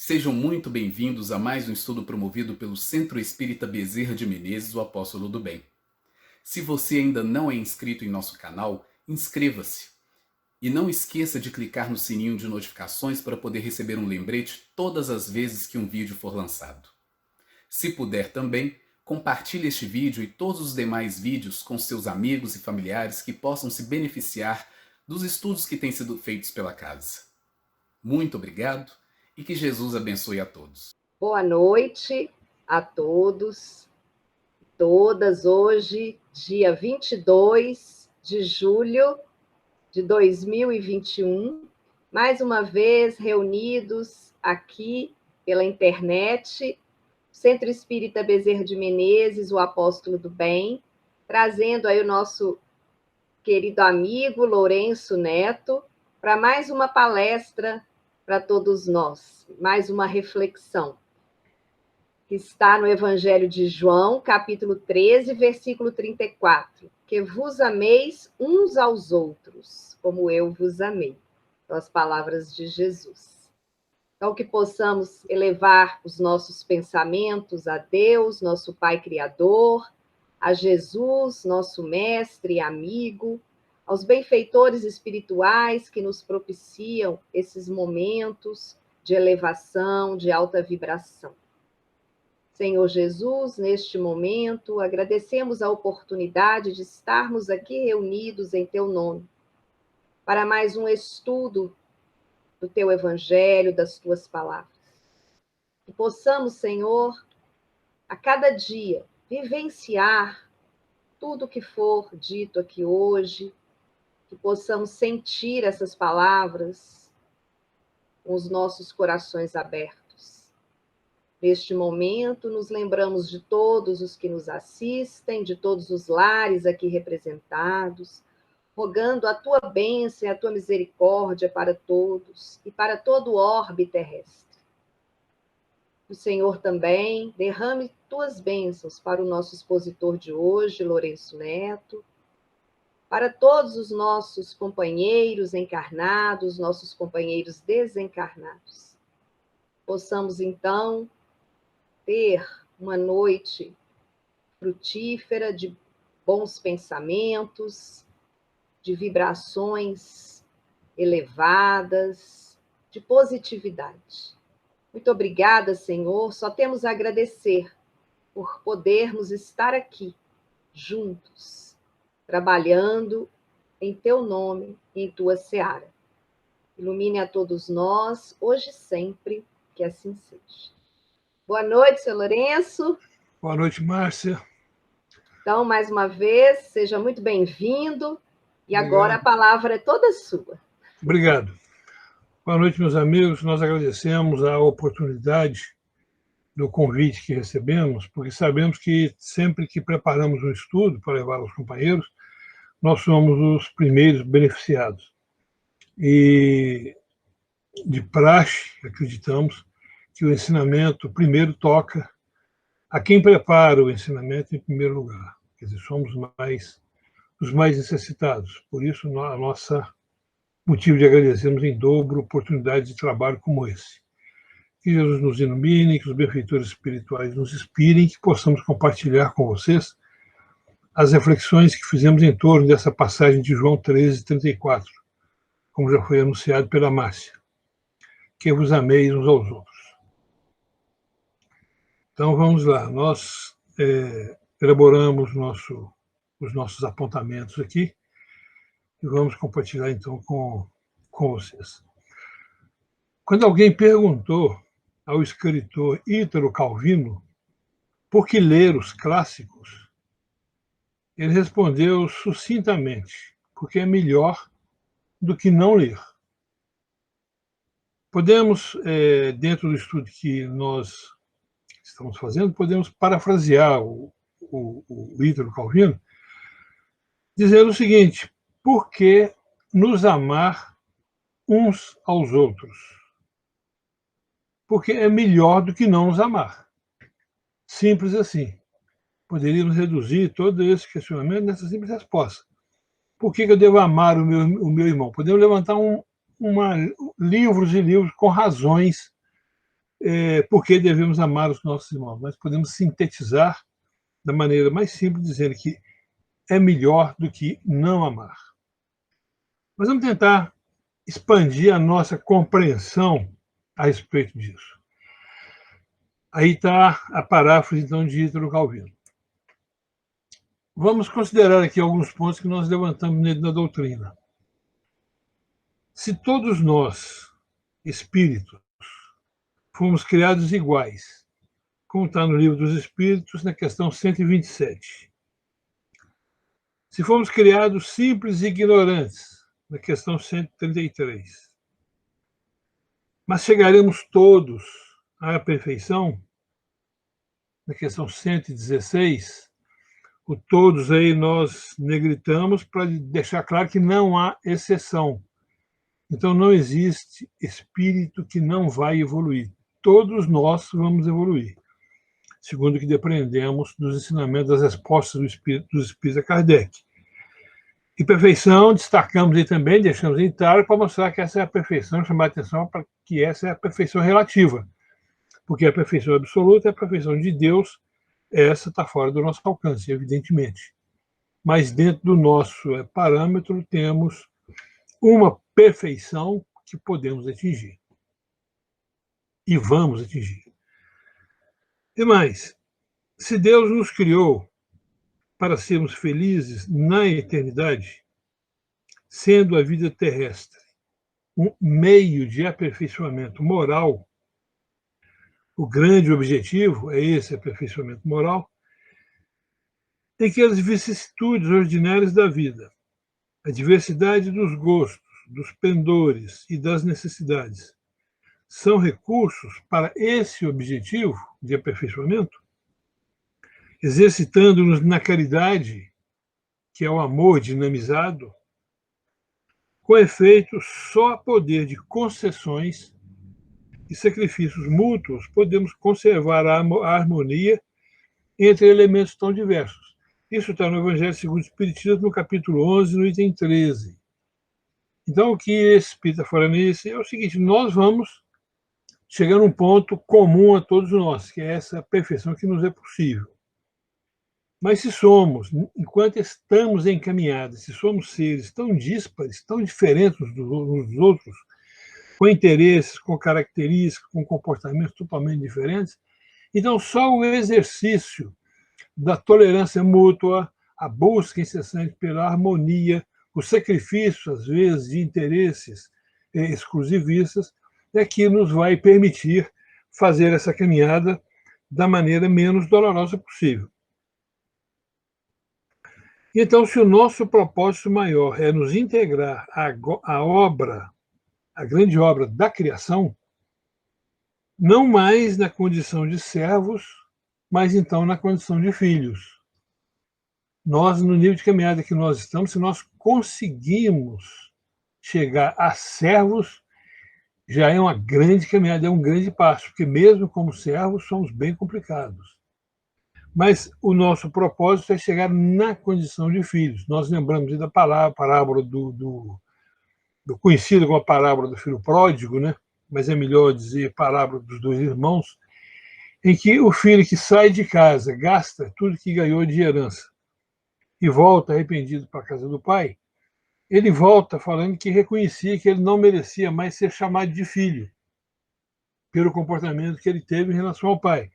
Sejam muito bem-vindos a mais um estudo promovido pelo Centro Espírita Bezerra de Menezes, o Apóstolo do Bem. Se você ainda não é inscrito em nosso canal, inscreva-se. E não esqueça de clicar no sininho de notificações para poder receber um lembrete todas as vezes que um vídeo for lançado. Se puder também, compartilhe este vídeo e todos os demais vídeos com seus amigos e familiares que possam se beneficiar dos estudos que têm sido feitos pela casa. Muito obrigado e que Jesus abençoe a todos. Boa noite a todos, todas. Hoje, dia 22 de julho de 2021, mais uma vez reunidos aqui pela internet, Centro Espírita Bezerra de Menezes, o Apóstolo do Bem, trazendo aí o nosso querido amigo Lourenço Neto para mais uma palestra para todos nós, mais uma reflexão, que está no Evangelho de João, capítulo 13, versículo 34, que vos ameis uns aos outros, como eu vos amei. São as palavras de Jesus. Então, que possamos elevar os nossos pensamentos a Deus, nosso Pai Criador, a Jesus, nosso mestre e amigo, aos benfeitores espirituais que nos propiciam esses momentos de elevação, de alta vibração. Senhor Jesus, neste momento, agradecemos a oportunidade de estarmos aqui reunidos em Teu nome, para mais um estudo do Teu Evangelho, das Tuas palavras. Que possamos, Senhor, a cada dia, vivenciar tudo que for dito aqui hoje, que possamos sentir essas palavras com os nossos corações abertos. Neste momento, nos lembramos de todos os que nos assistem, de todos os lares aqui representados, rogando a Tua bênção e a Tua misericórdia para todos e para todo o orbe terrestre. O Senhor também derrame Tuas bênçãos para o nosso expositor de hoje, Lourenço Neto, para todos os nossos companheiros encarnados, nossos companheiros desencarnados. Possamos, então, ter uma noite frutífera de bons pensamentos, de vibrações elevadas, de positividade. Muito obrigada, Senhor. Só temos a agradecer por podermos estar aqui, juntos, trabalhando em Teu nome, em Tua seara. Ilumine a todos nós, hoje e sempre, que assim seja. Boa noite, seu Lourenço. Boa noite, Márcia. Então, mais uma vez, seja muito bem-vindo. E agora a palavra é toda sua. Obrigado. Boa noite, meus amigos. Nós agradecemos a oportunidade do convite que recebemos, porque sabemos que sempre que preparamos um estudo para levar aos companheiros, nós somos os primeiros beneficiados. E, de praxe, acreditamos que o ensinamento primeiro toca a quem prepara o ensinamento em primeiro lugar. Quer dizer, somos os mais necessitados. Por isso, a nossa motivo de agradecermos em dobro oportunidades de trabalho como esse. Que Jesus nos ilumine, que os benfeitores espirituais nos inspirem, que possamos compartilhar com vocês as reflexões que fizemos em torno dessa passagem de João 13, 34, como já foi anunciado pela Márcia. Que vos ameis uns aos outros. Então, vamos lá. Nós elaboramos os nossos apontamentos aqui e vamos compartilhar, então, com vocês. Quando alguém perguntou ao escritor Ítalo Calvino por que ler os clássicos, ele respondeu sucintamente, porque é melhor do que não ler. Podemos, dentro do estudo que nós estamos fazendo, podemos parafrasear o Ítalo Calvino, dizendo o seguinte: por que nos amar uns aos outros? Porque é melhor do que não nos amar. Simples assim. Poderíamos reduzir todo esse questionamento nessa simples resposta. Por que eu devo amar o meu irmão? Podemos levantar livros e livros com razões por que devemos amar os nossos irmãos. Nós podemos sintetizar da maneira mais simples, dizendo que é melhor do que não amar. Mas vamos tentar expandir a nossa compreensão a respeito disso. Aí está a paráfrase, então, de Ítalo Calvino. Vamos considerar aqui alguns pontos que nós levantamos nele na doutrina. Se todos nós, espíritos, fomos criados iguais, como está no Livro dos Espíritos, na questão 127. Se fomos criados simples e ignorantes, na questão 133. Mas chegaremos todos à perfeição, na questão 116. O todos aí nós negritamos para deixar claro que não há exceção. Então não existe espírito que não vai evoluir. Todos nós vamos evoluir, segundo o que depreendemos dos ensinamentos, das respostas dos espíritos a Kardec. E perfeição, destacamos aí também, deixamos em claro para mostrar que essa é a perfeição, chamar a atenção para que essa é a perfeição relativa, porque a perfeição absoluta é a perfeição de Deus. Essa está fora do nosso alcance, evidentemente. Mas dentro do nosso parâmetro temos uma perfeição que podemos atingir. E vamos atingir. E mais, se Deus nos criou para sermos felizes na eternidade, sendo a vida terrestre um meio de aperfeiçoamento moral, o grande objetivo é esse aperfeiçoamento moral, em que as vicissitudes ordinárias da vida, a diversidade dos gostos, dos pendores e das necessidades são recursos para esse objetivo de aperfeiçoamento, exercitando-nos na caridade, que é o amor dinamizado, com efeito, só a poder de concessões e sacrifícios mútuos podemos conservar a harmonia entre elementos tão diversos. Isso está no Evangelho segundo o Espiritismo, no capítulo 11, no item 13. Então, o que esse Espírito está falando é o seguinte: nós vamos chegar num ponto comum a todos nós, que é essa perfeição que nos é possível. Mas se somos, enquanto estamos em caminhada, se somos seres tão díspares, tão diferentes uns dos outros, com interesses, com características, com comportamentos totalmente diferentes, então só o exercício da tolerância mútua, a busca incessante pela harmonia, o sacrifício, às vezes, de interesses exclusivistas, é que nos vai permitir fazer essa caminhada da maneira menos dolorosa possível. Então, se o nosso propósito maior é nos integrar à obra, à grande obra da criação, não mais na condição de servos, mas então na condição de filhos. Nós, no nível de caminhada que nós estamos, se nós conseguimos chegar a servos, já é uma grande caminhada, é um grande passo, porque mesmo como servos somos bem complicados. Mas o nosso propósito é chegar na condição de filhos. Nós lembramos da parábola do conhecido como a parábola do filho pródigo, né? Mas é melhor dizer parábola dos dois irmãos, em que o filho que sai de casa, gasta tudo que ganhou de herança e volta arrependido para a casa do pai, ele volta falando que reconhecia que ele não merecia mais ser chamado de filho, pelo comportamento que ele teve em relação ao pai.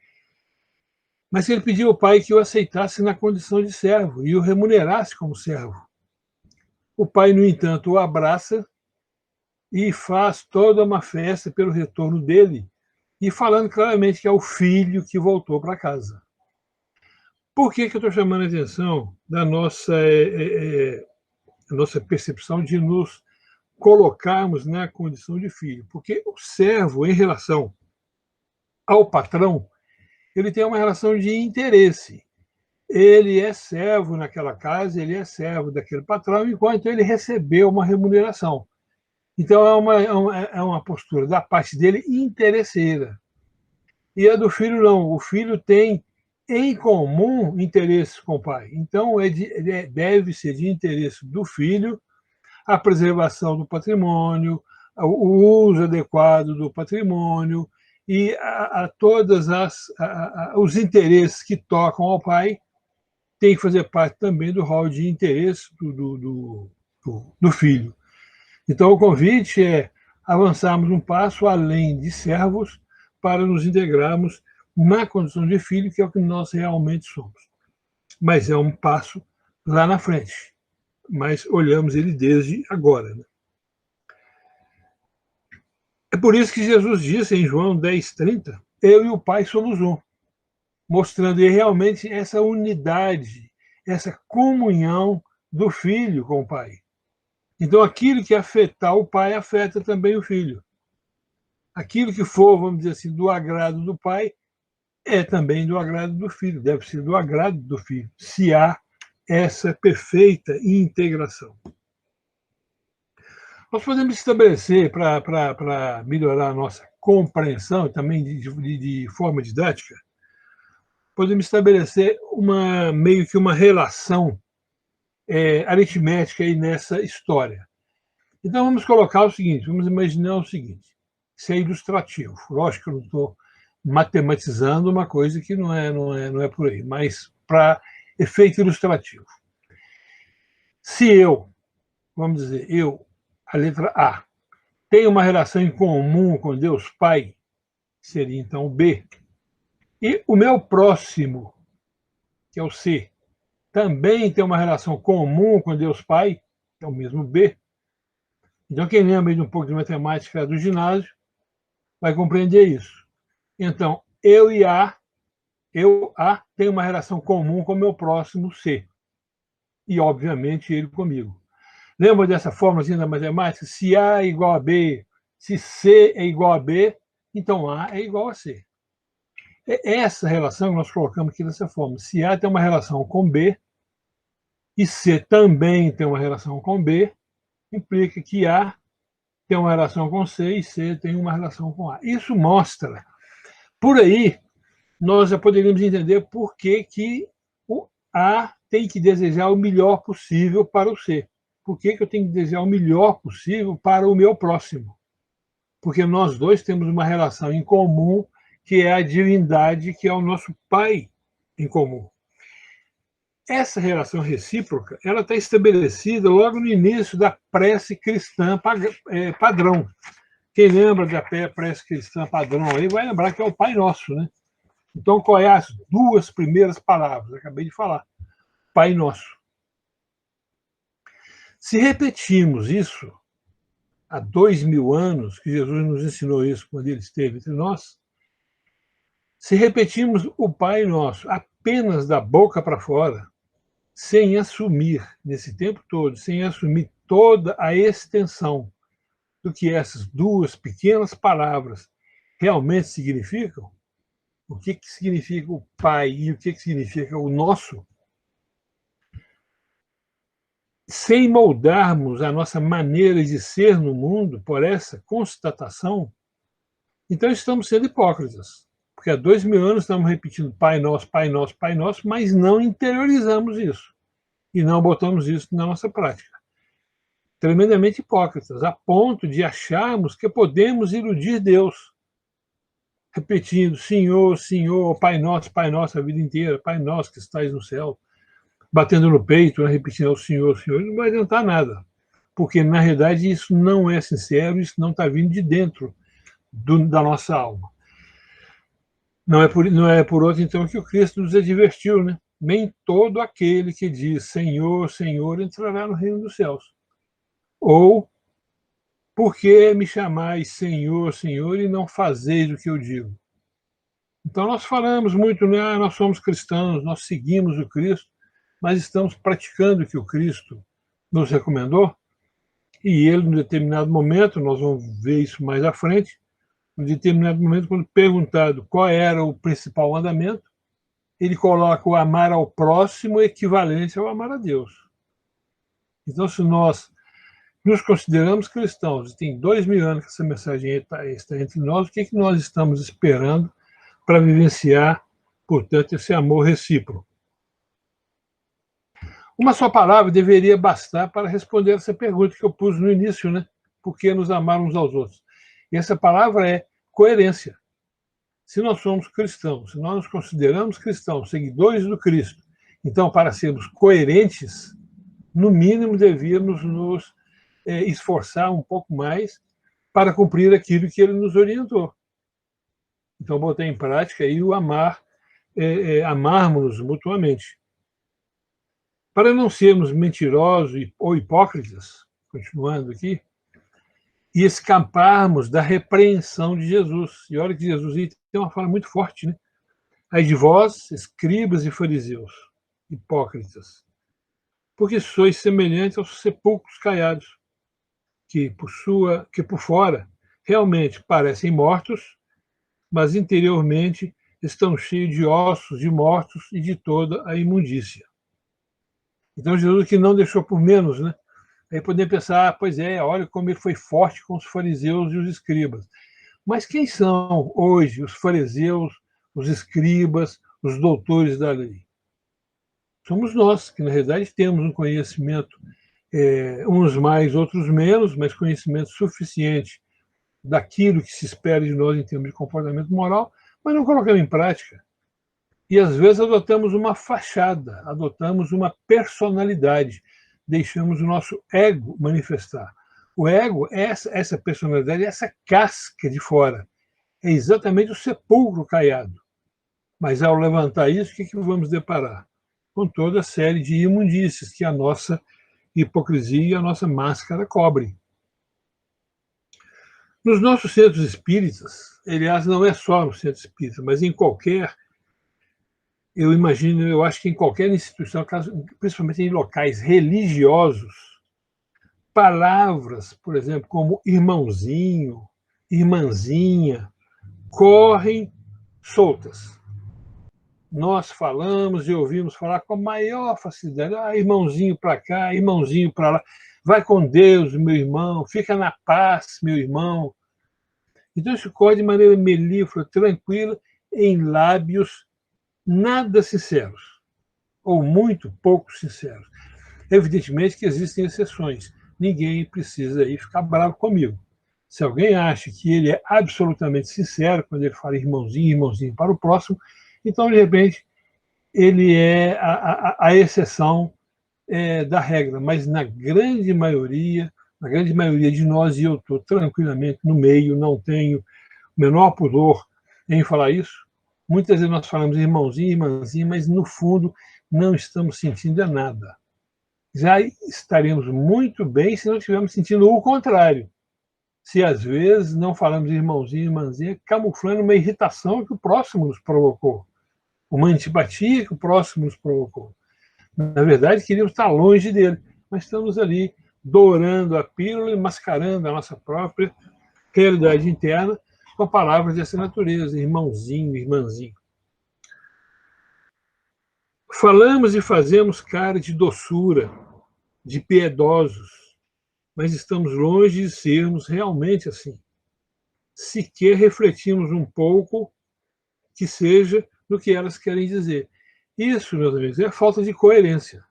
Mas ele pediu ao pai que o aceitasse na condição de servo e o remunerasse como servo. O pai, no entanto, o abraça e faz toda uma festa pelo retorno dele, e falando claramente que é o filho que voltou para casa. Por que eu estou chamando a atenção da nossa percepção de nos colocarmos na condição de filho? Porque o servo, em relação ao patrão, ele tem uma relação de interesse. Ele é servo naquela casa, ele é servo daquele patrão, enquanto ele recebeu uma remuneração. Então, é uma postura da parte dele interesseira. E a do filho, não. O filho tem em comum interesses com o pai. Então, deve ser de interesse do filho a preservação do patrimônio, o uso adequado do patrimônio, e a todos os interesses que tocam ao pai tem que fazer parte também do rol de interesse do filho. Então, o convite é avançarmos um passo além de servos para nos integrarmos na condição de filho, que é o que nós realmente somos. Mas é um passo lá na frente. Mas olhamos ele desde agora. Né? É por isso que Jesus disse em João 10,30, eu e o Pai somos um, mostrando realmente essa unidade, essa comunhão do filho com o Pai. Então, aquilo que afetar o Pai afeta também o filho. Aquilo que for, vamos dizer assim, do agrado do Pai, é também do agrado do filho, deve ser do agrado do filho, se há essa perfeita integração. Nós podemos estabelecer, para melhorar a nossa compreensão, também de forma didática, podemos estabelecer meio que uma relação aritmética aí nessa história. Então, vamos colocar o seguinte, vamos imaginar o seguinte, isso é ilustrativo. Lógico que eu não estou matematizando uma coisa que não é por aí, mas para efeito ilustrativo. Se eu, vamos dizer, a letra A, tenho uma relação em comum com Deus Pai, seria então o B, e o meu próximo, que é o C, também tem uma relação comum com Deus Pai, que é o mesmo B. Então, quem lembra de um pouco de matemática do ginásio vai compreender isso. Então, eu A, tenho uma relação comum com o meu próximo C. E, obviamente, ele comigo. Lembra dessa fórmula da matemática? Se A é igual a B, se C é igual a B, então A é igual a C. É essa relação que nós colocamos aqui dessa forma. Se A tem uma relação com B, e C também tem uma relação com B, implica que A tem uma relação com C e C tem uma relação com A. Isso mostra. Por aí, nós já poderíamos entender por que o A tem que desejar o melhor possível para o C. Por que eu tenho que desejar o melhor possível para o meu próximo? Porque nós dois temos uma relação em comum, que é a divindade, que é o nosso Pai em comum. Essa relação recíproca ela está estabelecida logo no início da prece cristã padrão. Quem lembra da prece cristã padrão aí vai lembrar que é o Pai Nosso, né? Então, qual é as duas primeiras palavras? Eu acabei de falar. Pai Nosso. Se repetimos isso há 2000 anos, que Jesus nos ensinou isso quando ele esteve entre nós, se repetimos o Pai Nosso apenas da boca para fora, sem assumir, nesse tempo todo, sem assumir toda a extensão do que essas duas pequenas palavras realmente significam, o que significa o Pai e o que significa o nosso, sem moldarmos a nossa maneira de ser no mundo por essa constatação, então estamos sendo hipócritas. Porque há 2000 anos estamos repetindo Pai Nosso, Pai Nosso, Pai Nosso, mas não interiorizamos isso. E não botamos isso na nossa prática. Tremendamente hipócritas, a ponto de acharmos que podemos iludir Deus. Repetindo, Senhor, Senhor, Pai Nosso a vida inteira, Pai Nosso que estais no céu. Batendo no peito, repetindo ao Senhor, Senhor, não vai adiantar nada. Porque, na realidade, isso não é sincero, isso não está vindo de dentro da nossa alma. Não é por outro, então, que o Cristo nos advertiu, né? Nem todo aquele que diz Senhor, Senhor, entrará no reino dos céus. Ou, por que me chamais Senhor, Senhor, e não fazeis o que eu digo? Então, nós falamos muito, né? Nós somos cristãos, nós seguimos o Cristo, mas estamos praticando o que o Cristo nos recomendou, e ele, em determinado momento, nós vamos ver isso mais à frente, em determinado momento, quando perguntado qual era o principal mandamento, ele coloca o amar ao próximo equivalente ao amar a Deus. Então, se nós nos consideramos cristãos, e tem 2000 anos que essa mensagem está entre nós, o que nós estamos esperando para vivenciar, portanto, esse amor recíproco? Uma só palavra deveria bastar para responder essa pergunta que eu pus no início, né? Por que nos amar uns aos outros? E essa palavra é coerência. Se nós somos cristãos, se nós nos consideramos cristãos, seguidores do Cristo, então, para sermos coerentes, no mínimo devíamos nos esforçar um pouco mais para cumprir aquilo que ele nos orientou. Então, botei em prática aí o amarmos-nos mutuamente. Para não sermos mentirosos ou hipócritas, continuando aqui, e escaparmos da repreensão de Jesus. E olha que Jesus tem uma fala muito forte, né? Ai de vós, escribas e fariseus, hipócritas, porque sois semelhantes aos sepulcros caiados, que por fora realmente parecem mortos, mas interiormente estão cheios de ossos de mortos e de toda a imundícia. Então Jesus que não deixou por menos, né? Aí podemos pensar, pois é, olha como ele foi forte com os fariseus e os escribas. Mas quem são hoje os fariseus, os escribas, os doutores da lei? Somos nós, que na realidade temos um conhecimento, uns mais, outros menos, mas conhecimento suficiente daquilo que se espera de nós em termos de comportamento moral, mas não colocamos em prática. E às vezes adotamos uma fachada, adotamos uma personalidade, deixamos o nosso ego manifestar. O ego é essa personalidade, essa casca de fora. É exatamente o sepulcro caiado. Mas ao levantar isso, o que vamos deparar? Com toda a série de imundícies que a nossa hipocrisia e a nossa máscara cobrem. Nos nossos centros espíritas, aliás, não é só no centro espírita, mas em qualquer, eu acho que em qualquer instituição, principalmente em locais religiosos, palavras, por exemplo, como irmãozinho, irmãzinha, correm soltas. Nós falamos e ouvimos falar com a maior facilidade. Irmãozinho para cá, irmãozinho para lá. Vai com Deus, meu irmão. Fica na paz, meu irmão. Então isso corre de maneira melíflua, tranquila, em lábios nada sinceros, ou muito pouco sinceros. Evidentemente que existem exceções. Ninguém precisa aí ficar bravo comigo. Se alguém acha que ele é absolutamente sincero quando ele fala irmãozinho, irmãozinho para o próximo, então, de repente, ele é a exceção da regra. Mas na grande maioria de nós, e eu estou tranquilamente no meio, não tenho o menor pudor em falar isso, muitas vezes nós falamos irmãozinho, irmãzinha, mas no fundo não estamos sentindo nada. Já estaremos muito bem se não estivermos sentindo o contrário. Se às vezes não falamos irmãozinho, irmãzinha, camuflando uma irritação que o próximo nos provocou, uma antipatia que o próximo nos provocou. Na verdade, queríamos estar longe dele, mas estamos ali dourando a pílula e mascarando a nossa própria realidade interna com palavras dessa natureza, irmãozinho, irmãzinho. Falamos e fazemos cara de doçura, de piedosos, mas estamos longe de sermos realmente assim. Sequer refletimos um pouco que seja do que elas querem dizer. Isso, meus amigos, é falta de coerência.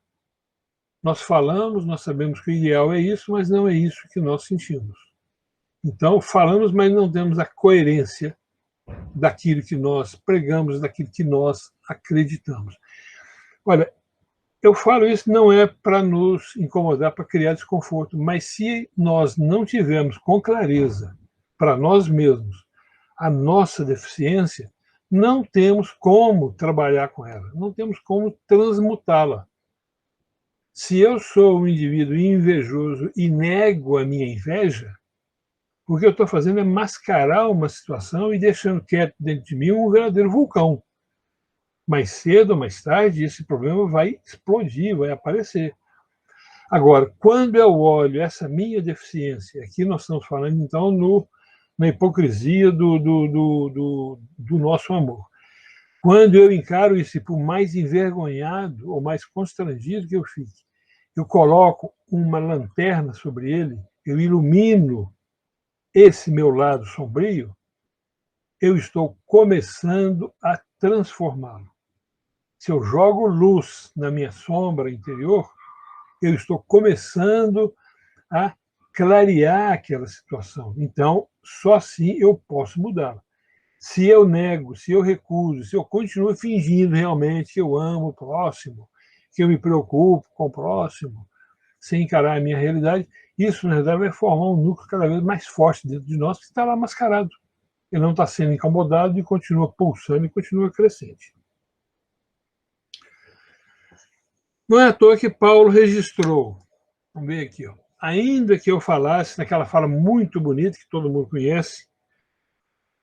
Nós falamos, nós sabemos que o ideal é isso, mas não é isso que nós sentimos. Então, falamos, mas não temos a coerência daquilo que nós pregamos, daquilo que nós acreditamos. Olha, eu falo isso não é para nos incomodar, para criar desconforto, mas se nós não tivermos com clareza para nós mesmos a nossa deficiência, não temos como trabalhar com ela, não temos como transmutá-la. Se eu sou um indivíduo invejoso e nego a minha inveja, o que eu estou fazendo é mascarar uma situação e deixando quieto dentro de mim um verdadeiro vulcão. Mais cedo ou mais tarde, esse problema vai explodir, vai aparecer. Agora, quando eu olho essa minha deficiência, aqui nós estamos falando, então, na hipocrisia do nosso amor. Quando eu encaro isso, por mais envergonhado ou mais constrangido que eu fique, eu coloco uma lanterna sobre ele, eu ilumino esse meu lado sombrio, eu estou começando a transformá-lo. Se eu jogo luz na minha sombra interior, eu estou começando a clarear aquela situação. Então, só assim eu posso mudá-la. Se eu nego, se eu recuso, se eu continuo fingindo realmente que eu amo o próximo, que eu me preocupo com o próximo, sem encarar a minha realidade, isso, na verdade, vai formar um núcleo cada vez mais forte dentro de nós, que está lá mascarado. Ele não está sendo incomodado e continua pulsando e continua crescente. Não é à toa que Paulo registrou, vamos ver aqui, ó, ainda que eu falasse, naquela fala muito bonita que todo mundo conhece,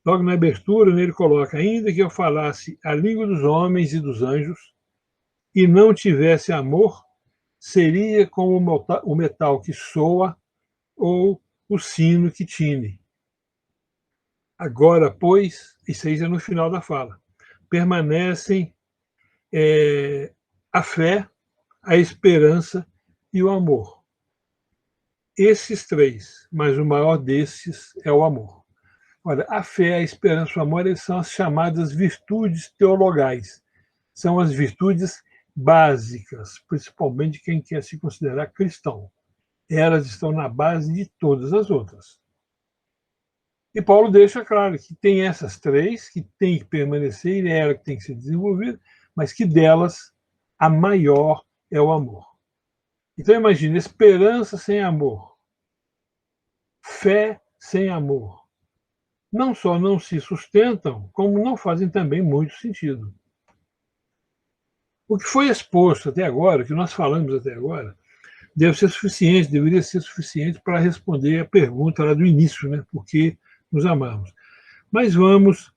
logo na abertura, ele coloca, ainda que eu falasse a língua dos homens e dos anjos e não tivesse amor, seria como o metal que soa ou o sino que tine. Agora, pois, isso aí já no final da fala, permanecem a fé, a esperança e o amor. Esses três, mas o maior desses é o amor. Olha, a fé, a esperança e o amor, eles são as chamadas virtudes teologais. São as virtudes básicas, principalmente de quem quer se considerar cristão. Elas estão na base de todas as outras. E Paulo deixa claro que tem essas três que tem que permanecer, e é ela que tem que ser desenvolvida, mas que delas a maior é o amor. Então imagine, esperança sem amor, fé sem amor, não só não se sustentam, como não fazem também muito sentido. O que foi exposto até agora, o que nós falamos até agora, deve ser suficiente, deveria ser suficiente para responder a pergunta lá do início, né? Por que nos amamos? Mas vamos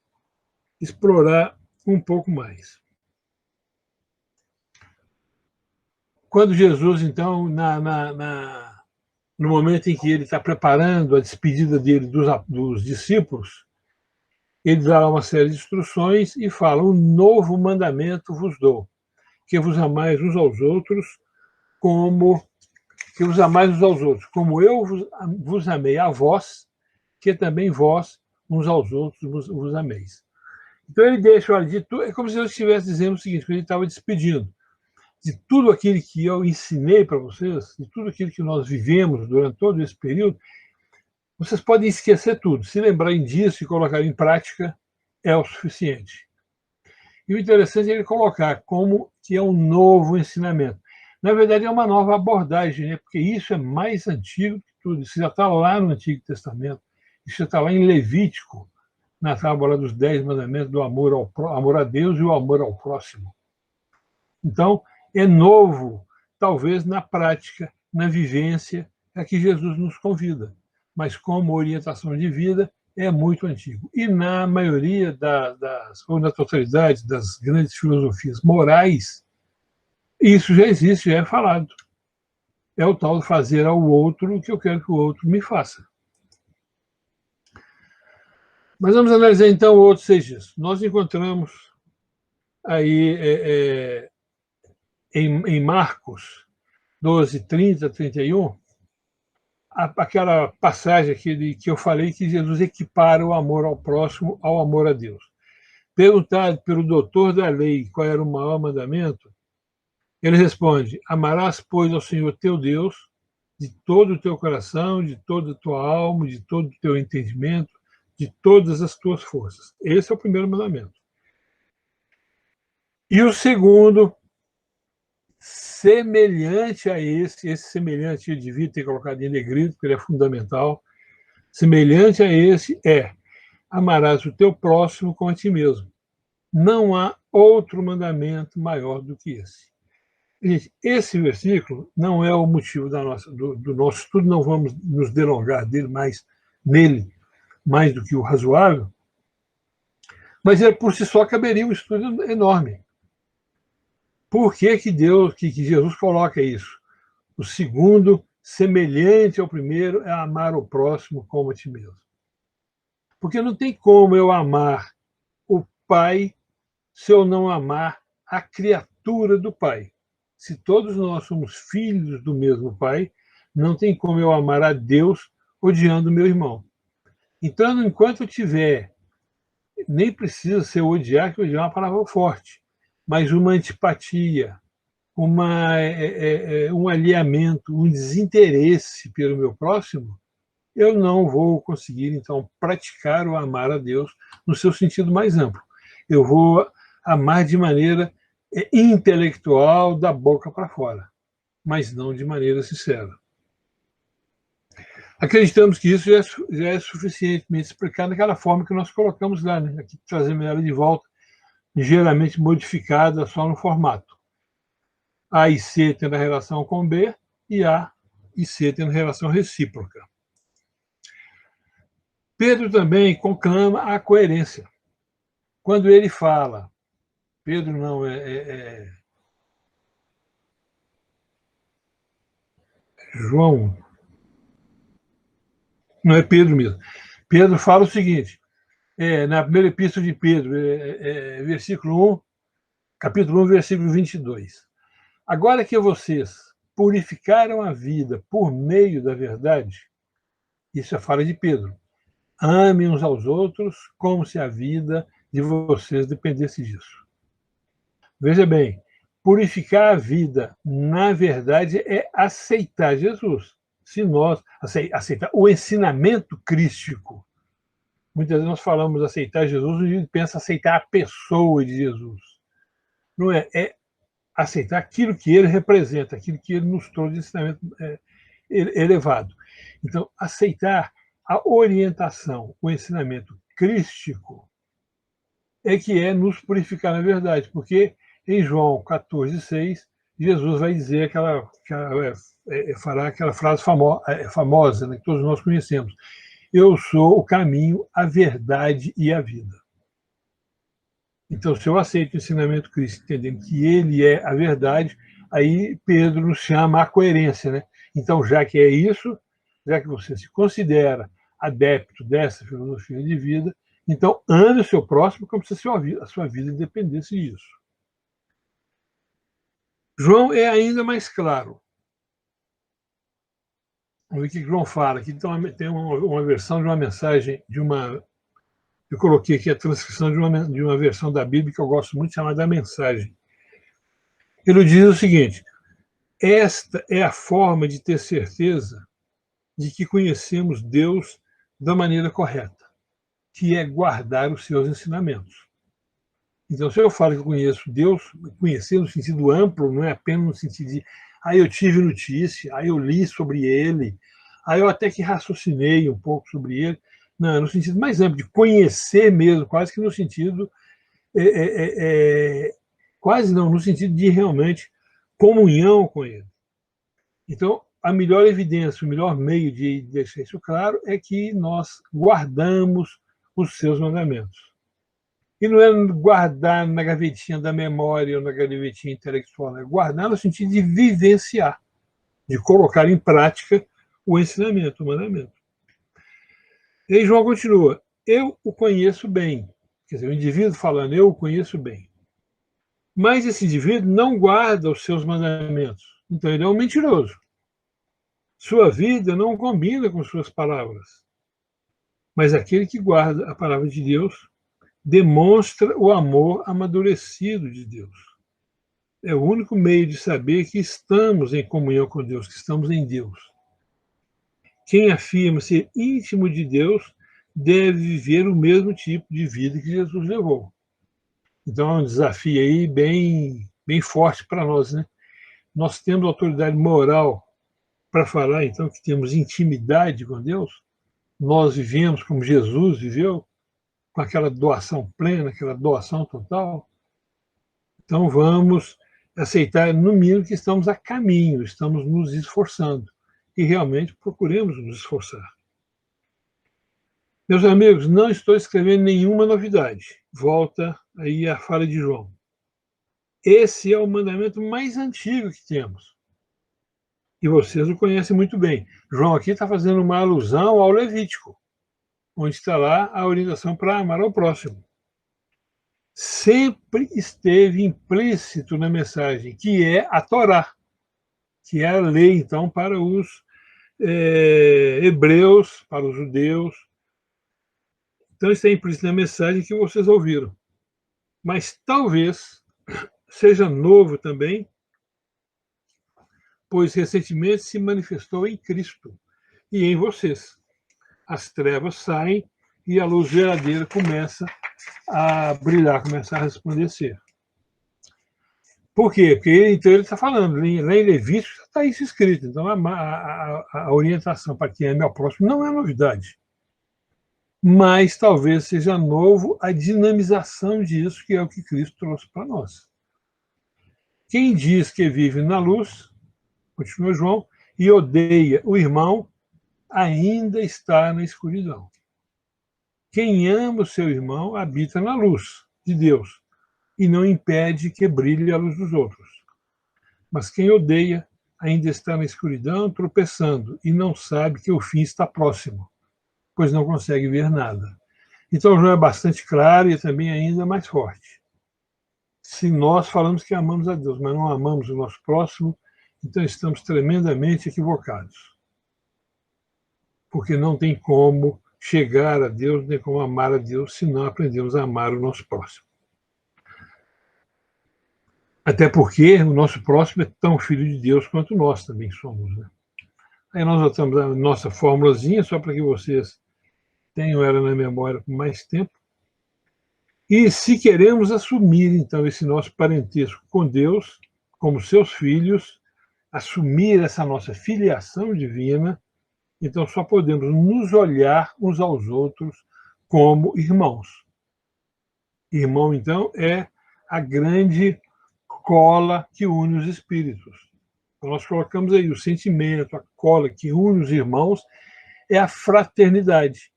explorar um pouco mais. Quando Jesus, então, no momento em que ele está preparando a despedida dele dos discípulos, ele dá uma série de instruções e fala: um novo mandamento vos dou, que vos amais uns aos outros como eu vos amei a vós, que também vós uns aos outros vos ameis. Então ele deixa, olha, é como se eu estivesse dizendo o seguinte, que ele estava despedindo de tudo aquilo que eu ensinei para vocês, de tudo aquilo que nós vivemos durante todo esse período, vocês podem esquecer tudo. Se lembrarem disso e colocarem em prática, é o suficiente. E o interessante é ele colocar como que é um novo ensinamento. Na verdade, é uma nova abordagem, né? Porque isso é mais antigo que tudo. Isso já está lá no Antigo Testamento. Isso já está lá em Levítico, na tábua dos 10 mandamentos do amor a Deus e o amor ao próximo. Então, é novo, talvez na prática, na vivência, a que Jesus nos convida. Mas como orientação de vida, é muito antigo. E na maioria ou na totalidade das grandes filosofias morais, isso já existe, já é falado. É o tal de fazer ao outro o que eu quero que o outro me faça. Mas vamos analisar então outros 6 dias. Nós encontramos aí em Marcos 12, 30, 31, aquela passagem que eu falei que Jesus equipara o amor ao próximo ao amor a Deus. Perguntado pelo doutor da lei qual era o maior mandamento, ele responde: amarás, pois, ao Senhor teu Deus de todo o teu coração, de toda a tua alma, de todo o teu entendimento, de todas as tuas forças. Esse é o primeiro mandamento. E o segundo, semelhante a esse semelhante eu devia ter colocado em negrito, porque ele é fundamental, semelhante a esse amarás o teu próximo como a ti mesmo. Não há outro mandamento maior do que esse. Gente, esse versículo não é o motivo do nosso estudo, não vamos nos delongar nele mais do que o razoável, mas ele por si só caberia um estudo enorme. Por que Jesus coloca isso? O segundo, semelhante ao primeiro, é amar o próximo como a ti mesmo. Porque não tem como eu amar o Pai se eu não amar a criatura do Pai. Se todos nós somos filhos do mesmo Pai, não tem como eu amar a Deus odiando meu irmão. Então, enquanto eu tiver, nem precisa ser odiar, que odiar é uma palavra forte, mas uma antipatia, um alinhamento, um desinteresse pelo meu próximo, eu não vou conseguir, então, praticar o amar a Deus no seu sentido mais amplo. Eu vou amar de maneira intelectual, da boca para fora, mas não de maneira sincera. Acreditamos que isso já é suficientemente explicado daquela forma que nós colocamos lá, né? Aqui trazemos ela de volta, ligeiramente modificada só no formato. A e C tendo a relação com B e A e C tendo relação recíproca. Pedro também conclama a coerência. Quando ele fala, Pedro não, João, não é Pedro mesmo. Pedro fala o seguinte, na primeira epístola de Pedro, versículo 1, capítulo 1, versículo 22. Agora que vocês purificaram a vida por meio da verdade, isso é fala de Pedro, amem uns aos outros como se a vida de vocês dependesse disso. Veja bem, purificar a vida, na verdade, é aceitar Jesus. Se nós aceitar o ensinamento crístico, muitas vezes nós falamos aceitar Jesus e a gente pensa aceitar a pessoa de Jesus. Não é, é aceitar aquilo que ele representa, aquilo que ele nos trouxe de ensinamento elevado. Então, aceitar a orientação, o ensinamento crístico, é que é nos purificar na verdade, porque em João 14,6, Jesus vai dizer fará aquela frase famosa, né, que todos nós conhecemos. Eu sou o caminho, a verdade e a vida. Então, se eu aceito o ensinamento cristão, entendendo que ele é a verdade, aí Pedro nos chama à coerência, né? Então, já que é isso, já que você se considera adepto dessa filosofia de vida, então ame o seu próximo como se a sua vida dependesse disso. João é ainda mais claro. Vamos ver o que João fala. Aqui tem uma versão de uma mensagem, eu coloquei aqui a transcrição de uma versão da Bíblia que eu gosto muito, chamada Mensagem. Ele diz o seguinte, esta é a forma de ter certeza de que conhecemos Deus da maneira correta, que é guardar os seus ensinamentos. Então, se eu falo que eu conheço Deus, conhecer no sentido amplo, não é apenas no sentido de eu tive notícia, eu li sobre ele, eu até que raciocinei um pouco sobre ele. Não, no sentido mais amplo, de conhecer mesmo, quase que no sentido... quase não, no sentido de realmente comunhão com ele. Então, a melhor evidência, o melhor meio de deixar isso claro é que nós guardamos os seus mandamentos. E não é guardar na gavetinha da memória ou na gavetinha intelectual, é guardar no sentido de vivenciar, de colocar em prática o ensinamento, o mandamento. E aí João continua, eu o conheço bem. Quer dizer, o indivíduo falando, eu o conheço bem. Mas esse indivíduo não guarda os seus mandamentos. Então ele é um mentiroso. Sua vida não combina com suas palavras. Mas aquele que guarda a palavra de Deus demonstra o amor amadurecido de Deus. É o único meio de saber que estamos em comunhão com Deus, que estamos em Deus. Quem afirma ser íntimo de Deus deve viver o mesmo tipo de vida que Jesus levou. Então é um desafio aí bem forte para nós, né? Nós temos autoridade moral para falar, então, que temos intimidade com Deus. Nós vivemos como Jesus viveu, com aquela doação plena, aquela doação total. Então vamos aceitar, no mínimo, que estamos a caminho, estamos nos esforçando. E realmente procuremos nos esforçar. Meus amigos, não estou escrevendo nenhuma novidade. Volta aí a fala de João. Esse é o mandamento mais antigo que temos. E vocês o conhecem muito bem. João aqui está fazendo uma alusão ao Levítico, onde está lá a orientação para amar ao próximo. Sempre esteve implícito na mensagem, que é a Torá, que é a lei, então, para os hebreus, para os judeus. Então, está implícito na mensagem que vocês ouviram. Mas talvez seja novo também, pois recentemente se manifestou em Cristo e em vocês. as trevas saem e a luz verdadeira começa a brilhar, começa a resplandecer. Por quê? Porque então ele está falando, lá em Levítico está isso escrito. Então a orientação para quem ame ao próximo não é novidade. Mas talvez seja novo a dinamização disso, que é o que Cristo trouxe para nós. Quem diz que vive na luz, continua João, e odeia o irmão, ainda está na escuridão. Quem ama o seu irmão habita na luz de Deus e não impede que brilhe a luz dos outros. Mas quem odeia ainda está na escuridão, tropeçando, e não sabe que o fim está próximo, pois não consegue ver nada. Então, João é bastante claro e também ainda mais forte. Se nós falamos que amamos a Deus, mas não amamos o nosso próximo, então estamos tremendamente equivocados. Porque não tem como chegar a Deus, nem como amar a Deus, se não aprendemos a amar o nosso próximo. Até porque o nosso próximo é tão filho de Deus quanto nós também somos, né? Aí nós botamos a nossa fórmulazinha, só para que vocês tenham ela na memória por mais tempo. E se queremos assumir, então, esse nosso parentesco com Deus, como seus filhos, assumir essa nossa filiação divina, então só podemos nos olhar uns aos outros como irmãos. Irmão, então, é a grande cola que une os espíritos. Então, nós colocamos aí o sentimento, a cola que une os irmãos é a fraternidade.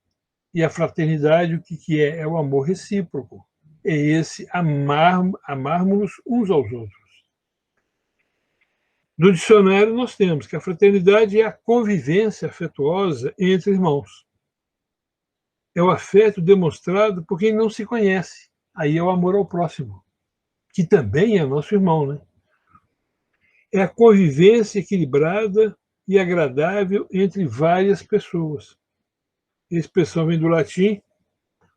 E a fraternidade, o que é? É o amor recíproco. É esse amarmos uns aos outros. No dicionário, nós temos que a fraternidade é a convivência afetuosa entre irmãos. É o afeto demonstrado por quem não se conhece. Aí é o amor ao próximo, que também é nosso irmão, né? É a convivência equilibrada e agradável entre várias pessoas. A expressão vem do latim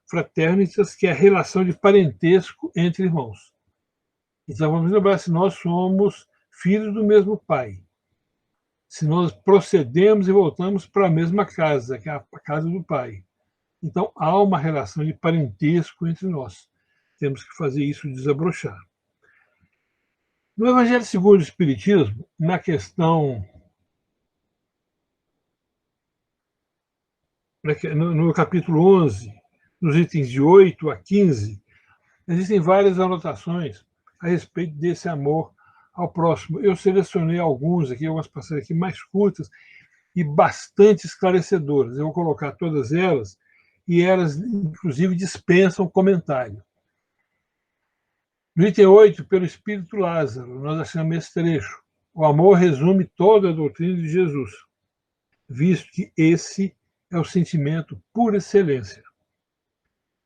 fraternitas, que é a relação de parentesco entre irmãos. Então vamos lembrar, se nós somos filhos do mesmo pai, se nós procedemos e voltamos para a mesma casa, que é a casa do pai, então há uma relação de parentesco entre nós. Temos que fazer isso desabrochar. No Evangelho segundo o Espiritismo, na questão no capítulo 11, nos itens de 8 a 15, existem várias anotações a respeito desse amor ao próximo. Eu selecionei algumas passagens aqui mais curtas e bastante esclarecedoras. Eu vou colocar todas elas e elas, inclusive, dispensam comentário. No item 8, pelo Espírito Lázaro, nós achamos esse trecho. O amor resume toda a doutrina de Jesus, visto que esse é o sentimento por excelência.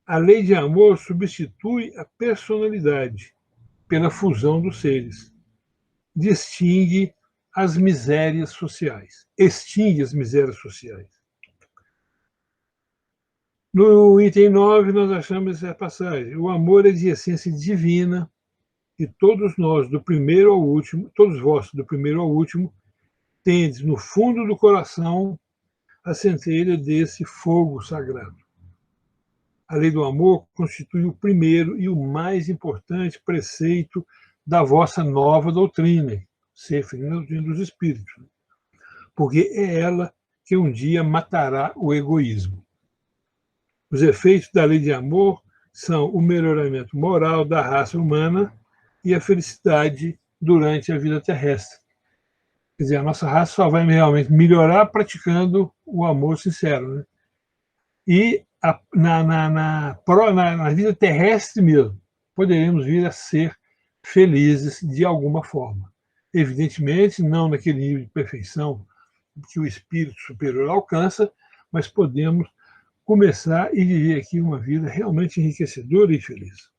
A lei de amor substitui a personalidade pela fusão dos seres. Distingue as misérias sociais. Extingue as misérias sociais. No item 9, nós achamos essa passagem. O amor é de essência divina e todos nós, do primeiro ao último, todos vós, do primeiro ao último, tendes no fundo do coração a centelha desse fogo sagrado. A lei do amor constitui o primeiro e o mais importante preceito da vossa nova doutrina, se referindo à doutrina dos espíritos, porque é ela que um dia matará o egoísmo. Os efeitos da lei de amor são o melhoramento moral da raça humana e a felicidade durante a vida terrestre. Quer dizer, a nossa raça só vai realmente melhorar praticando o amor sincero, né? E na vida terrestre mesmo, poderemos vir a ser felizes de alguma forma. Evidentemente, não naquele nível de perfeição que o espírito superior alcança, mas podemos começar e viver aqui uma vida realmente enriquecedora e feliz.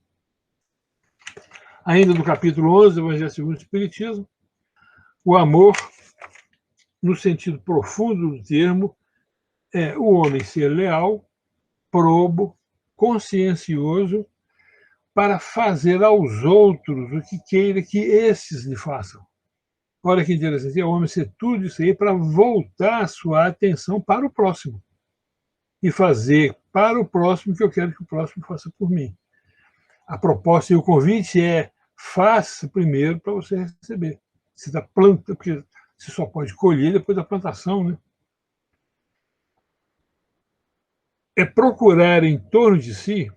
Ainda no capítulo 11 do Evangelho segundo o Espiritismo, o amor, no sentido profundo do termo, é o homem ser leal, probo, consciencioso, para fazer aos outros o que queira que esses lhe façam. Olha que interessante, é o homem ser tudo isso aí para voltar a sua atenção para o próximo. e fazer para o próximo o que eu quero que o próximo faça por mim. A proposta e o convite é: faça primeiro para você receber. Você está plantando, porque você só pode colher depois da plantação, né? É procurar em torno de si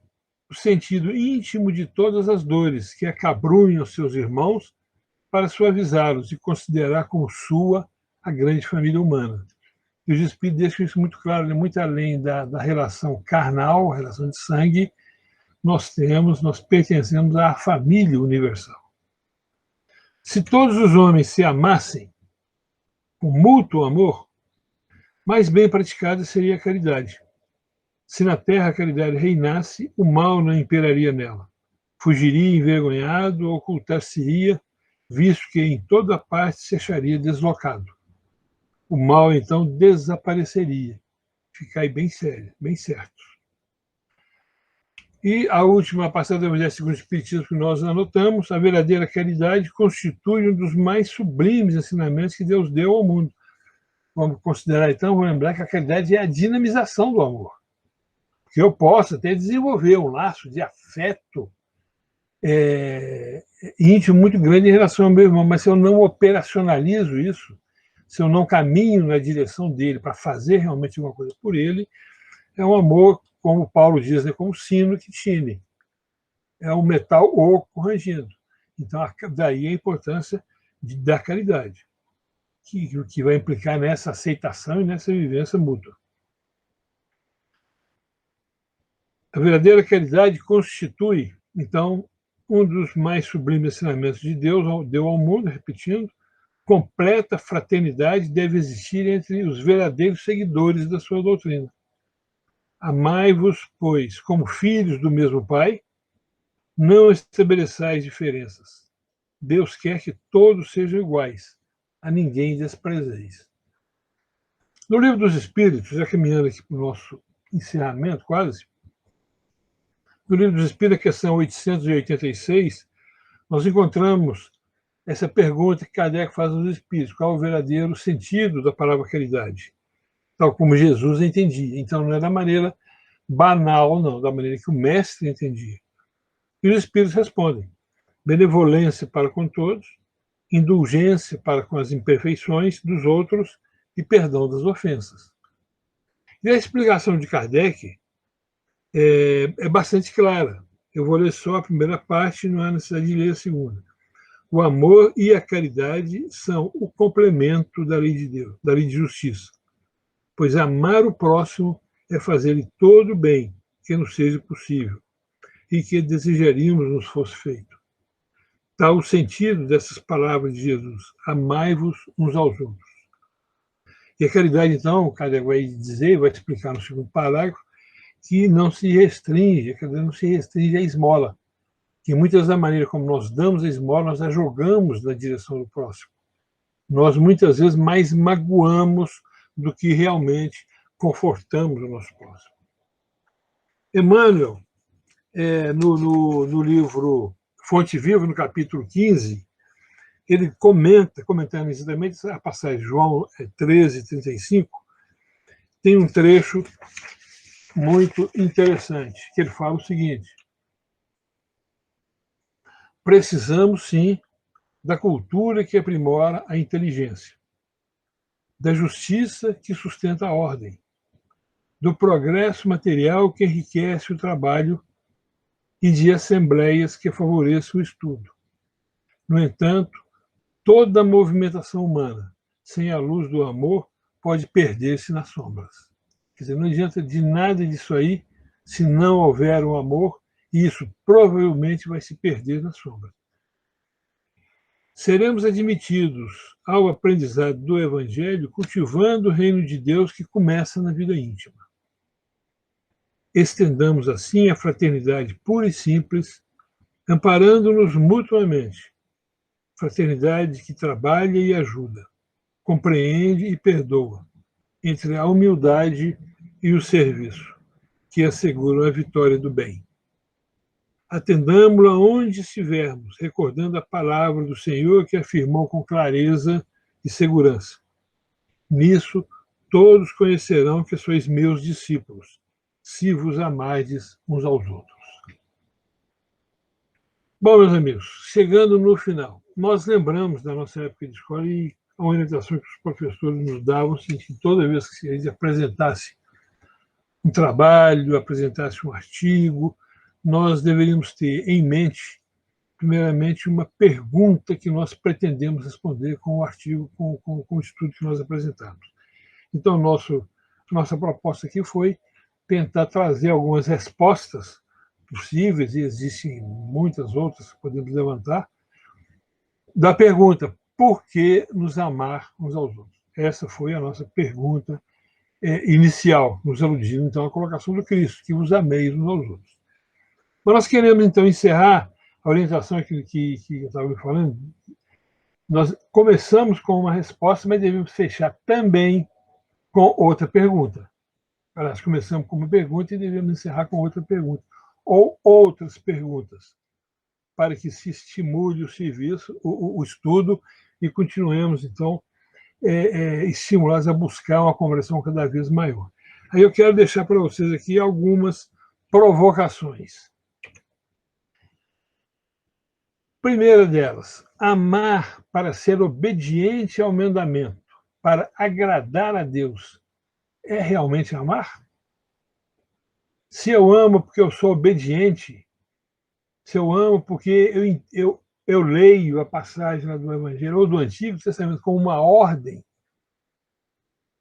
o sentido íntimo de todas as dores que acabrunham seus irmãos para suavizá-los e considerar como sua a grande família humana. E os Espíritos deixam isso muito claro, né? Muito além da relação carnal, a relação de sangue, nós pertencemos à família universal. Se todos os homens se amassem com mútuo amor, mais bem praticada seria a caridade. Se na terra a caridade reinasse, o mal não imperaria nela. Fugiria envergonhado, ocultar-se-ia, visto que em toda parte se acharia deslocado. O mal, então, desapareceria. Fica aí bem sério, bem certo. E a última passagem do Evangelho segundo o Espiritismo que nós anotamos: a verdadeira caridade constitui um dos mais sublimes ensinamentos que Deus deu ao mundo. Vamos considerar, então, vamos lembrar que a caridade é a dinamização do amor. Que eu posso até desenvolver um laço de afeto íntimo muito grande em relação ao meu irmão, mas se eu não operacionalizo isso, se eu não caminho na direção dele para fazer realmente uma coisa por ele, é um amor, como Paulo diz, né, como sino que tine. É um metal oco rangindo. Então, daí a importância da caridade, que vai implicar nessa aceitação e nessa vivência mútua. A verdadeira caridade constitui, então, um dos mais sublimes ensinamentos de Deus, deu ao mundo, repetindo: completa fraternidade deve existir entre os verdadeiros seguidores da sua doutrina. Amai-vos, pois, como filhos do mesmo Pai, não estabeleçais diferenças. Deus quer que todos sejam iguais, a ninguém desprezeis. No Livro dos Espíritos, já caminhando aqui para o nosso encerramento quase, no Livro dos Espíritos, a questão 886, nós encontramos essa pergunta que Kardec faz aos Espíritos: qual é o verdadeiro sentido da palavra caridade? Tal como Jesus entendia. Então, não é da maneira banal, não, da maneira que o Mestre entendia. E os Espíritos respondem: benevolência para com todos, indulgência para com as imperfeições dos outros e perdão das ofensas. E a explicação de Kardec é bastante clara. Eu vou ler só a primeira parte, não há necessidade de ler a segunda. O amor e a caridade são o complemento da lei de Deus, da lei de justiça. Pois amar o próximo é fazer-lhe todo o bem que nos seja possível e que desejaríamos nos fosse feito. Tal o sentido dessas palavras de Jesus: amai-vos uns aos outros. E a caridade, então, o Kardec vai dizer, vai explicar no segundo parágrafo, que não se restringe, a caridade não se restringe à esmola, que muitas da maneira como nós damos a esmola, nós a jogamos na direção do próximo. Nós muitas vezes mais magoamos do que realmente confortamos o nosso próximo. Emmanuel, no livro Fonte Viva, no capítulo 15, ele comentando exatamente a passagem de João 13:35, tem um trecho muito interessante, que ele fala o seguinte: precisamos, sim, da cultura que aprimora a inteligência, da justiça que sustenta a ordem, do progresso material que enriquece o trabalho e de assembleias que favoreçam o estudo. No entanto, toda a movimentação humana, sem a luz do amor, pode perder-se nas sombras. Quer dizer, não adianta de nada disso aí se não houver um amor, e isso provavelmente vai se perder nas sombras. Seremos admitidos ao aprendizado do Evangelho cultivando o reino de Deus que começa na vida íntima. Estendamos assim a fraternidade pura e simples, amparando-nos mutuamente. Fraternidade que trabalha e ajuda, compreende e perdoa, entre a humildade e o serviço, que asseguram a vitória do bem. Atendamo-la onde estivermos, recordando a palavra do Senhor que afirmou com clareza e segurança: nisso todos conhecerão que sois meus discípulos, se vos amardes uns aos outros. Bom, meus amigos, chegando no final, nós lembramos da nossa época de escola e a orientação que os professores nos davam, assim, que toda vez que a gente apresentasse um trabalho, apresentasse um artigo, nós deveríamos ter em mente, primeiramente, uma pergunta que nós pretendemos responder com o artigo, com o estudo que nós apresentamos. Então, nossa proposta aqui foi tentar trazer algumas respostas possíveis, e existem muitas outras que podemos levantar, da pergunta: por que nos amar uns aos outros? Essa foi a nossa pergunta inicial, nos aludindo, então, à colocação do Cristo, que vos ameis uns aos outros. Mas nós queremos, então, encerrar a orientação que eu estava falando. Nós começamos com uma resposta, mas devemos fechar também com outra pergunta. Aliás, começamos com uma pergunta e devemos encerrar com outra pergunta, ou outras perguntas, para que se estimule o serviço, o estudo, e continuemos, então, estimulados a buscar uma conversão cada vez maior. Aí eu quero deixar para vocês aqui algumas provocações. Primeira delas, amar para ser obediente ao mandamento, para agradar a Deus, é realmente amar? Se eu amo porque eu sou obediente, se eu amo porque eu leio a passagem lá do Evangelho ou do Antigo Testamento como uma ordem,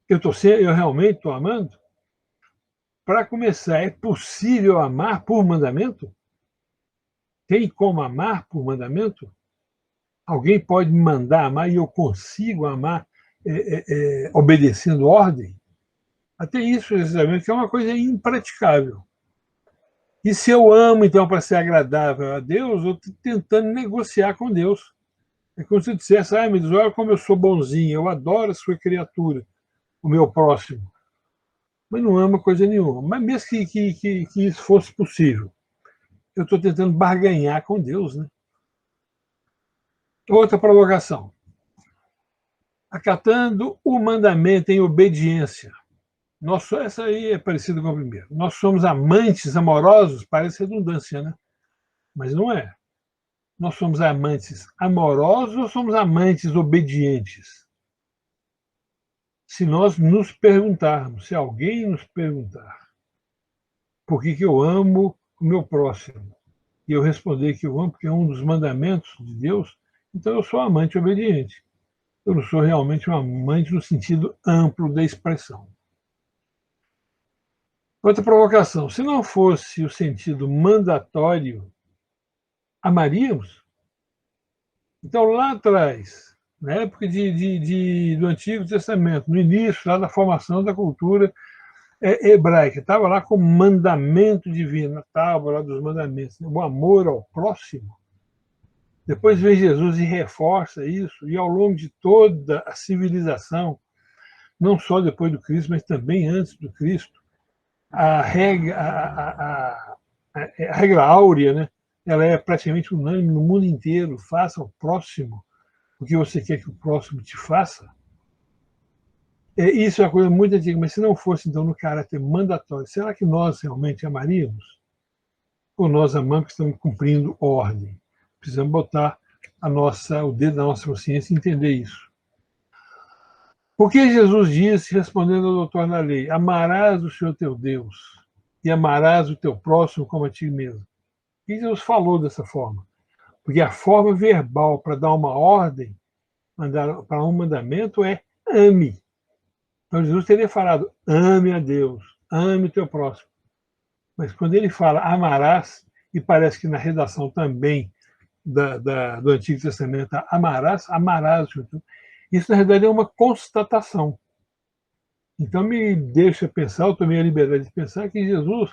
eu realmente estou amando? Para começar, é possível amar por mandamento? Tem como amar por mandamento? Alguém pode me mandar amar e eu consigo amar obedecendo ordem? Até isso, precisamente, que é uma coisa impraticável. E se eu amo, então, para ser agradável a Deus, eu estou tentando negociar com Deus. É como se eu dissesse: meu Deus, olha como eu sou bonzinho, eu adoro a sua criatura, o meu próximo. Mas não ama coisa nenhuma. Mas mesmo que isso fosse possível, eu estou tentando barganhar com Deus, né? Outra provocação. Acatando o mandamento em obediência. Essa aí é parecida com a primeira. Nós somos amantes amorosos, parece redundância, né? Mas não é. Nós somos amantes amorosos ou somos amantes obedientes? Se nós nos perguntarmos, se alguém nos perguntar por que eu amo o meu próximo, e eu responder que eu amo porque é um dos mandamentos de Deus, então eu sou amante obediente. Eu não sou realmente um amante no sentido amplo da expressão. Outra provocação: se não fosse o sentido mandatório, amaríamos? Então, lá atrás, na época do Antigo Testamento, no início lá da formação da cultura hebraica, estava lá como mandamento divino, na tábua lá dos mandamentos, o amor ao próximo. Depois vem Jesus e reforça isso, e ao longo de toda a civilização, não só depois do Cristo, mas também antes do Cristo, a regra áurea, né? Ela é praticamente unânime no mundo inteiro: faça ao próximo o que você quer que o próximo te faça. Isso é uma coisa muito antiga, mas se não fosse, então, no caráter mandatório, será que nós realmente amaríamos? Ou nós amamos que estamos cumprindo ordem? Precisamos botar o dedo na nossa consciência e entender isso. Por que Jesus disse, respondendo ao doutor na lei: amarás o Senhor teu Deus e amarás o teu próximo como a ti mesmo? E Jesus falou dessa forma? Porque a forma verbal para dar uma ordem, para um mandamento, é ame. Então Jesus teria falado: ame a Deus, ame o teu próximo. Mas quando ele fala amarás, e parece que na redação também do Antigo Testamento, amarás o Senhor. Isso, na realidade, é uma constatação. Então, me deixa pensar, eu tomei a liberdade de pensar que Jesus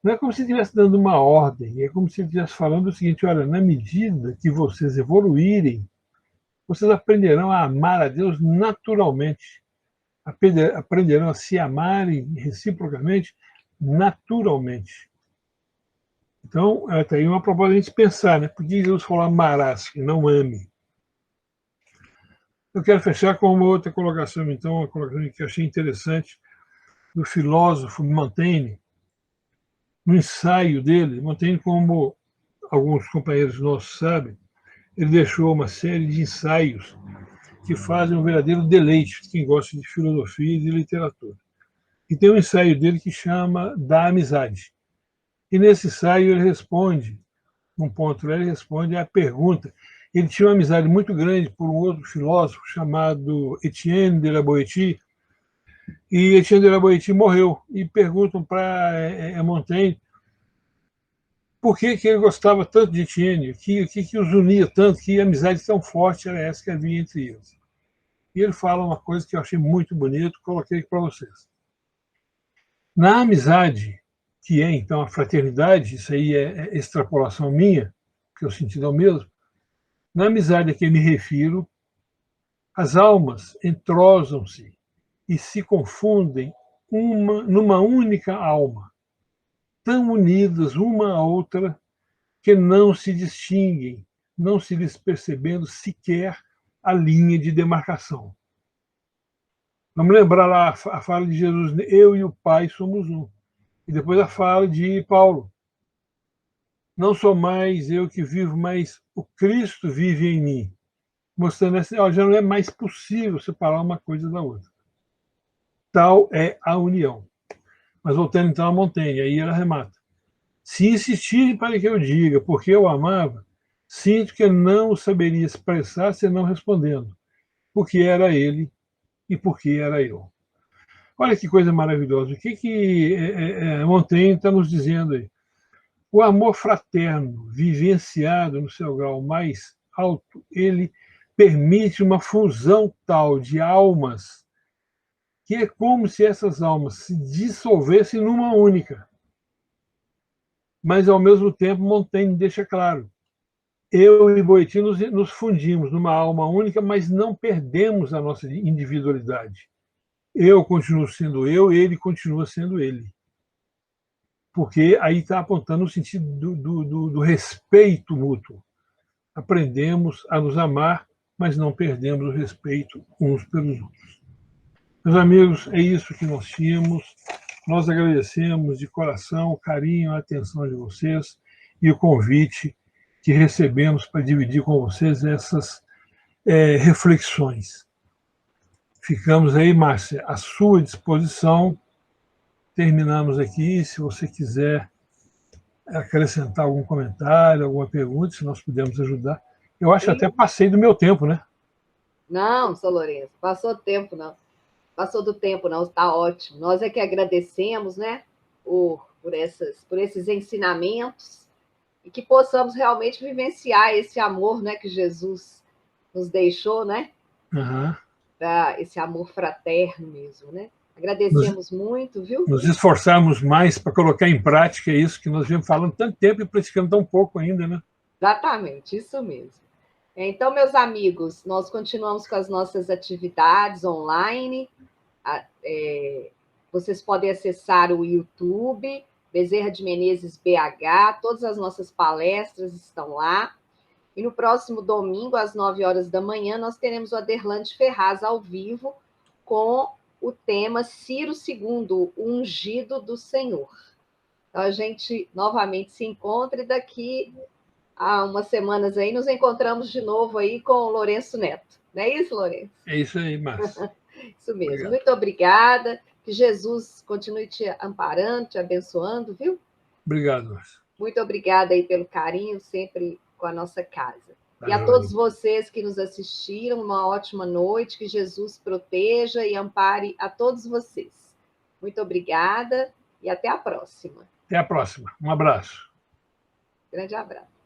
não é como se estivesse dando uma ordem, é como se ele estivesse falando o seguinte: olha, na medida que vocês evoluírem, vocês aprenderão a amar a Deus naturalmente, aprenderão a se amarem reciprocamente naturalmente. Então, está aí uma proposta de a gente pensar, né? Por que Jesus falou amarás e não ame? Eu quero fechar com uma outra colocação, então, uma colocação que eu achei interessante, do filósofo Montaigne, no ensaio dele. Montaigne, como alguns companheiros nossos sabem, ele deixou uma série de ensaios que fazem um verdadeiro deleite de quem gosta de filosofia e de literatura. E tem um ensaio dele que chama Da Amizade. E nesse ensaio ele responde, num ponto lá, ele responde à pergunta. Ele tinha uma amizade muito grande por um outro filósofo chamado Etienne de la Boétie, e Etienne de la Boétie morreu. E perguntam para Montaigne por que ele gostava tanto de Etienne, o que os unia tanto, que amizade tão forte era essa que havia entre eles. E ele fala uma coisa que eu achei muito bonito, coloquei aqui para vocês. Na amizade, que é então a fraternidade, isso aí é extrapolação minha, porque o sentido é o mesmo, na amizade a que me refiro, as almas entrosam-se e se confundem numa única alma, tão unidas uma à outra que não se distinguem, não se lhes percebendo sequer a linha de demarcação. Vamos lembrar lá a fala de Jesus, eu e o Pai somos um. E depois a fala de Paulo, não sou mais eu que vivo, mas o Cristo vive em mim. Mostrando assim, já não é mais possível separar uma coisa da outra. Tal é a união. Mas voltando então a Montaigne, aí ela remata. Se insistirem para que eu diga porque eu amava, sinto que não o saberia expressar senão respondendo, porque era ele e porque era eu. Olha que coisa maravilhosa. O que Montaigne está nos dizendo aí? O amor fraterno, vivenciado no seu grau mais alto, ele permite uma fusão tal de almas que é como se essas almas se dissolvessem numa única. Mas, ao mesmo tempo, Montaigne deixa claro, eu e Boétie nos fundimos numa alma única, mas não perdemos a nossa individualidade. Eu continuo sendo eu, ele continua sendo ele. Porque aí está apontando no sentido do respeito mútuo. Aprendemos a nos amar, mas não perdemos o respeito uns pelos outros. Meus amigos, é isso que nós tínhamos. Nós agradecemos de coração o carinho, a atenção de vocês e o convite que recebemos para dividir com vocês essas reflexões. Ficamos aí, Márcia, à sua disposição. Terminamos aqui. Se você quiser acrescentar algum comentário, alguma pergunta, se nós pudermos ajudar. Eu acho que até passei do meu tempo, né? Não, São Lourenço, passou tempo, não. Passou do tempo, não, está ótimo. Nós é que agradecemos, né, por esses ensinamentos e que possamos realmente vivenciar esse amor, né, que Jesus nos deixou, né? Uhum. Esse amor fraterno mesmo, né? Agradecemos muito, viu? Nos esforçarmos mais para colocar em prática isso que nós viemos falando tanto tempo e praticando tão pouco ainda, né? Exatamente, isso mesmo. Então, meus amigos, nós continuamos com as nossas atividades online. Vocês podem acessar o YouTube, Bezerra de Menezes BH, todas as nossas palestras estão lá. E no próximo domingo, às 9 horas da manhã, nós teremos o Aderlande Ferraz ao vivo com o tema Ciro II, o ungido do Senhor. Então, a gente novamente se encontra e daqui a umas semanas aí nos encontramos de novo aí com o Lourenço Neto. Não é isso, Lourenço? É isso aí, Márcia. Isso mesmo. Obrigado. Muito obrigada. Que Jesus continue te amparando, te abençoando, viu? Obrigado, Márcia. Muito obrigada aí pelo carinho, sempre com a nossa casa. E a todos vocês que nos assistiram, uma ótima noite, que Jesus proteja e ampare a todos vocês. Muito obrigada e até a próxima. Até a próxima. Um abraço. Grande abraço.